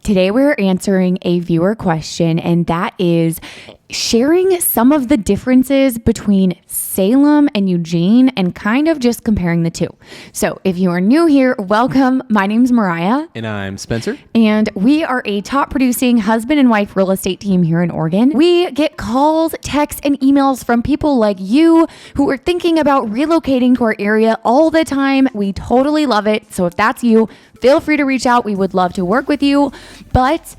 Today we're answering a viewer question, and that is sharing some of the differences between Salem and Eugene and kind of just comparing the two. So if you are new here, welcome. My name's Mariah. And I'm Spencer. And we are a top producing husband and wife real estate team here in Oregon. We get calls, texts, and emails from people like you who are thinking about relocating to our area all the time. We totally love it. So if that's you, feel free to reach out. We would love to work with you. But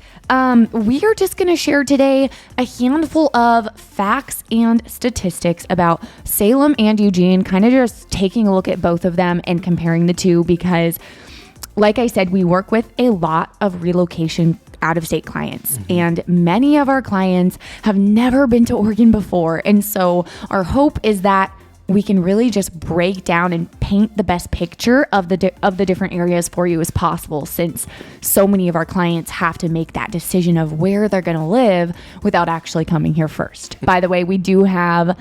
we are just going to share today a handful of facts and statistics about Salem and Eugene, kind of just taking a look at both of them and comparing the two because, like I said, we work with a lot of relocation out-of-state clients, and many of our clients have never been to Oregon before. And so our hope is that we can really just break down and paint the best picture of the different areas for you as possible, since so many of our clients have to make that decision of where they're going to live without actually coming here first. By the way, we do have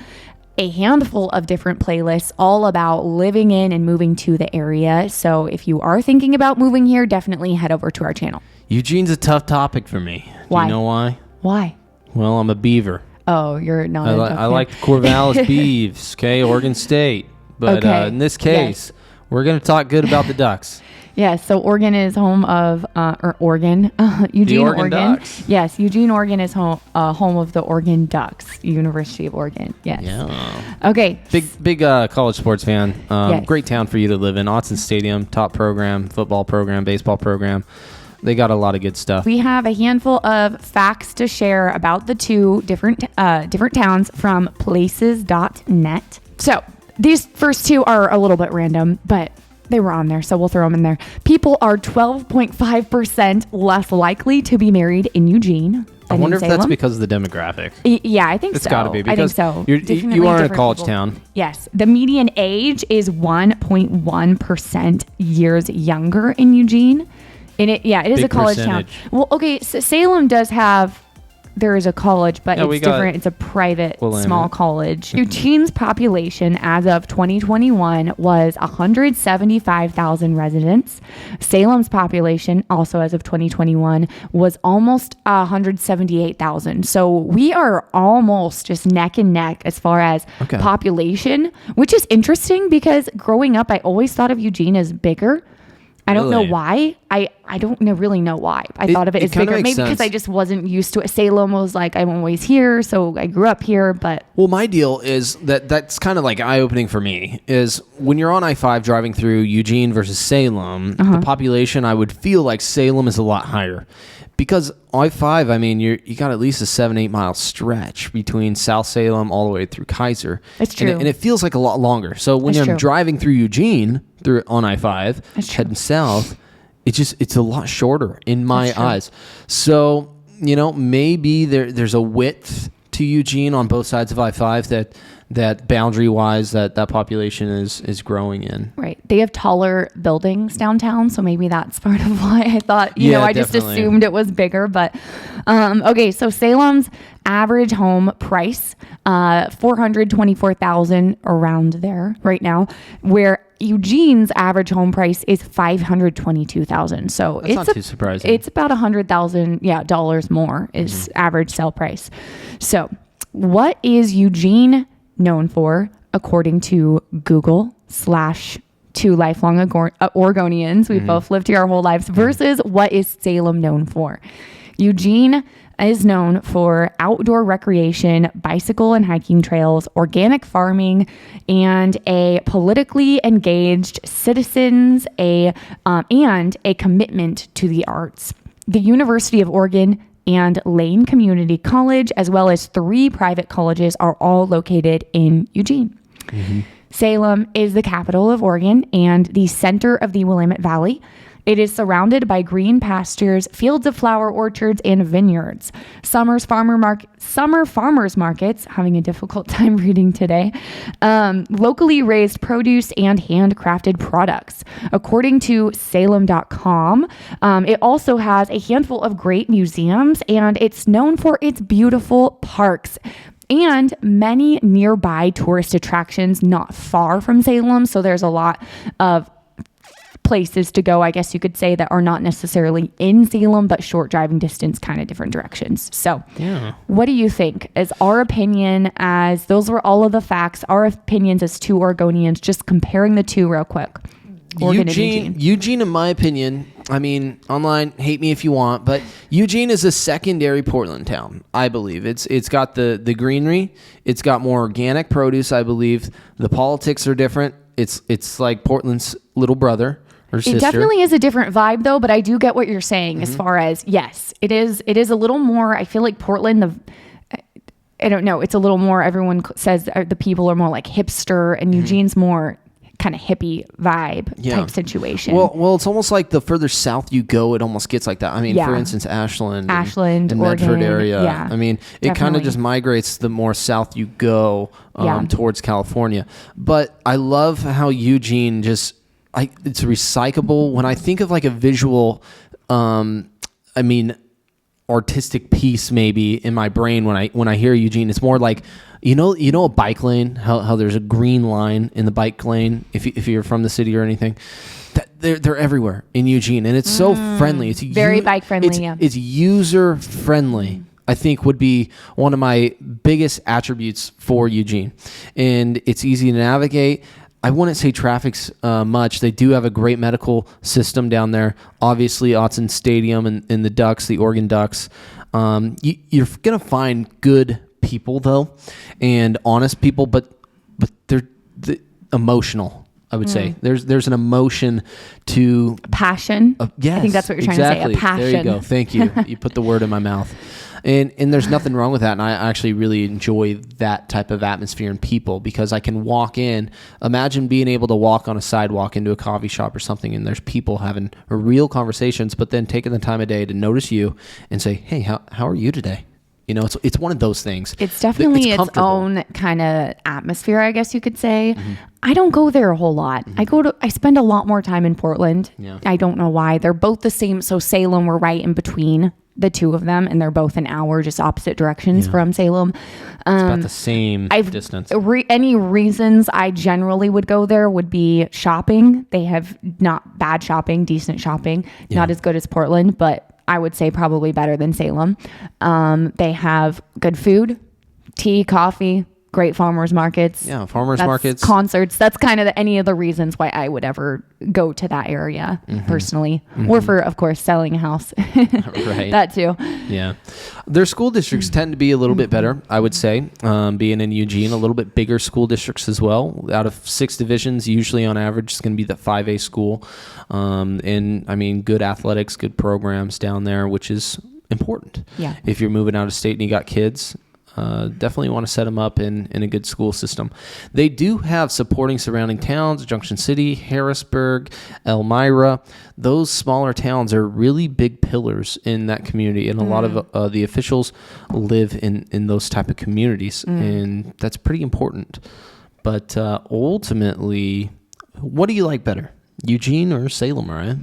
a handful of different playlists all about living in and moving to the area. So if you are thinking about moving here, definitely head over to our channel. Eugene's a tough topic for me. Why? Do you know why? Why? Well, I'm a Beaver. Oh, you're not. I like the Corvallis Beavs, okay? Oregon State. But in this case, we're going to talk good about the Ducks. Yes, so Oregon is home of, Eugene, Oregon. Ducks. Yes, Eugene, Oregon is home of the Oregon Ducks, University of Oregon. Yes. Yeah. Okay. Big college sports fan. Yes. Great town for you to live in. Autzen Stadium, top program, football program, baseball program. They got a lot of good stuff. We have a handful of facts to share about the two different towns from places.net. So these first two are a little bit random, but they were on there, so we'll throw them in there. People are 12.5% less likely to be married in Eugene. I wonder if that's because of the demographic. Yeah, I think so. It's got to be because I think so. you are in a college town. Yes. The median age is 1.1% years younger in Eugene. And it is Big a college percentage. town. Well, okay, so Salem does have, there is a college, but it's different. It's a private Willamette. small college. Eugene's population as of 2021 was 175,000 residents. Salem's population, also as of 2021, was almost 178,000. So we are almost just neck and neck as far as population, which is interesting because growing up, I always thought of Eugene as bigger. I don't know why. I don't really know why. I thought of it as bigger. Maybe because I just wasn't used to it. Salem was like, I'm always here, so I grew up here. But well, my deal is that's kind of like eye-opening for me, is when you're on I-5 driving through Eugene versus Salem, the population, I would feel like Salem is a lot higher. Because I-5, I mean, you got at least a 7-8 mile stretch between South Salem all the way through Kaiser. It's true. And it feels like a lot longer. So when I'm driving through Eugene on I-5, heading south, it's a lot shorter in my eyes. So, maybe there's a width to Eugene on both sides of I-5 that boundary-wise that population is growing in. Right. They have taller buildings downtown, so maybe that's part of why I thought, I just assumed it was bigger. But, so Salem's average home price, $424,000 around there right now, where Eugene's average home price is $522,000. So that's not too surprising. It's about $100,000 dollars more is average sale price. So what is Eugene known for, according to Google / 2 lifelong Oregonians? We've both lived here our whole lives, versus what is Salem known for? Eugene is known for outdoor recreation, bicycle and hiking trails, organic farming, and a politically engaged citizens, and a commitment to the arts. The University of Oregon and Lane Community College, as well as 3 private colleges, are all located in Eugene. Salem is the capital of Oregon and the center of the Willamette Valley. It is surrounded by green pastures, fields of flower orchards, and vineyards. Summer farmers markets, having a difficult time reading today, locally raised produce and handcrafted products. According to Salem.com, it also has a handful of great museums, and it's known for its beautiful parks and many nearby tourist attractions not far from Salem. So there's a lot of places to go, I guess you could say, that are not necessarily in Salem, but short driving distance, kind of different directions. So what do you think? As our opinion, as those were all of the facts, our opinions as two Oregonians, just comparing the two real quick. Eugene, in my opinion, I mean, online, hate me if you want, but Eugene is a secondary Portland town, I believe. It's got the greenery. It's got more organic produce, I believe. The politics are different. It's like Portland's little brother or sister. It definitely is a different vibe, though, but I do get what you're saying as far as, yes, it is a little more, I feel like Portland, I don't know, it's a little more, everyone says the people are more like hipster, and Eugene's more kind of hippie vibe type situation. Well, it's almost like the further south you go, it almost gets like that. I mean, for instance, Ashland, and Medford area. Yeah, I mean, it kind of just migrates the more south you go towards California. But I love how Eugene it's recyclable. When I think of like a visual, artistic piece maybe in my brain when I hear Eugene, it's more like you know a bike lane, how there's a green line in the bike lane if you're from the city or anything. They're everywhere in Eugene, and it's so friendly. It's very bike friendly. It's user friendly. I think would be one of my biggest attributes for Eugene, and it's easy to navigate. I wouldn't say traffic's much. They do have a great medical system down there. Obviously, Autzen Stadium and the Ducks, the Oregon Ducks. You're going to find good people, though, and honest people, but they're emotional, I would say. There's an emotion to... Passion? Yes, I think that's what you're trying to say, a passion. There you go. Thank you. You put the word in my mouth. And there's nothing wrong with that. And I actually really enjoy that type of atmosphere and people, because I can walk in. Imagine being able to walk on a sidewalk into a coffee shop or something, and there's people having real conversations, but then taking the time of day to notice you and say, hey, how are you today? You know, it's one of those things. It's definitely its own kind of atmosphere, I guess you could say. I don't go there a whole lot. I spend a lot more time in Portland. Yeah. I don't know why. They're both the same. So Salem, we're right in between the two of them, and they're both an hour, just opposite directions from Salem. It's about the same distance. Any reasons I generally would go there would be shopping. They have not bad shopping, decent shopping, not as good as Portland, but I would say probably better than Salem. They have good food, tea, coffee, great farmers markets. Yeah, markets. Concerts. That's kind of any of the reasons why I would ever go to that area personally. Or for, of course, selling a house. Right. That too. Yeah. Their school districts tend to be a little bit better, I would say, being in Eugene, a little bit bigger school districts as well. Out of 6 divisions, usually on average, it's going to be the 5A school. And I mean, good athletics, good programs down there, which is important. Yeah. If you're moving out of state and you got kids, definitely want to set them up in a good school system. They do have supporting surrounding towns, Junction City, Harrisburg, Elmira. Those smaller towns are really big pillars in that community, and a lot of the officials live in those type of communities, and that's pretty important. But ultimately, what do you like better, Eugene or Salem, Mariah?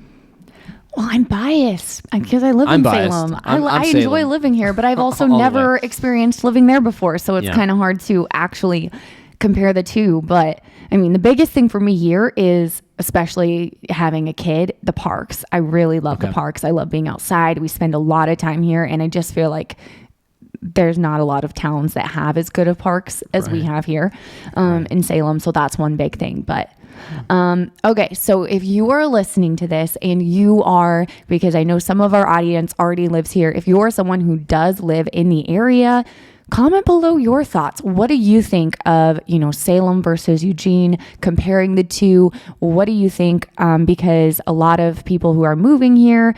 Well, I'm biased because I live in Salem. I enjoy living here, but I've also never experienced living there before. So it's kind of hard to actually compare the two. But I mean, the biggest thing for me here is, especially having a kid, the parks. I really love the parks. I love being outside. We spend a lot of time here, and I just feel like there's not a lot of towns that have as good of parks as we have here in Salem. So that's one big thing. But okay, so if you are listening to this and you are, because I know some of our audience already lives here, if you are someone who does live in the area, comment below your thoughts. What do you think of, Salem versus Eugene, comparing the two? What do you think? Because a lot of people who are moving here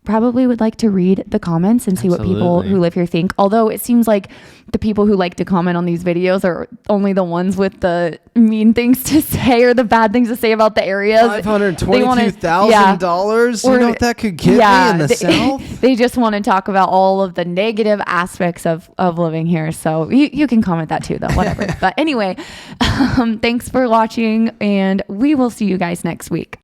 probably would like to read the comments and see what people who live here think. Although it seems like the people who like to comment on these videos are only the ones with the mean things to say or the bad things to say about the areas. $522,000? You know what that could get me in the South? They just want to talk about all of the negative aspects of living here. So you can comment that too, though, whatever. But anyway, thanks for watching, and we will see you guys next week.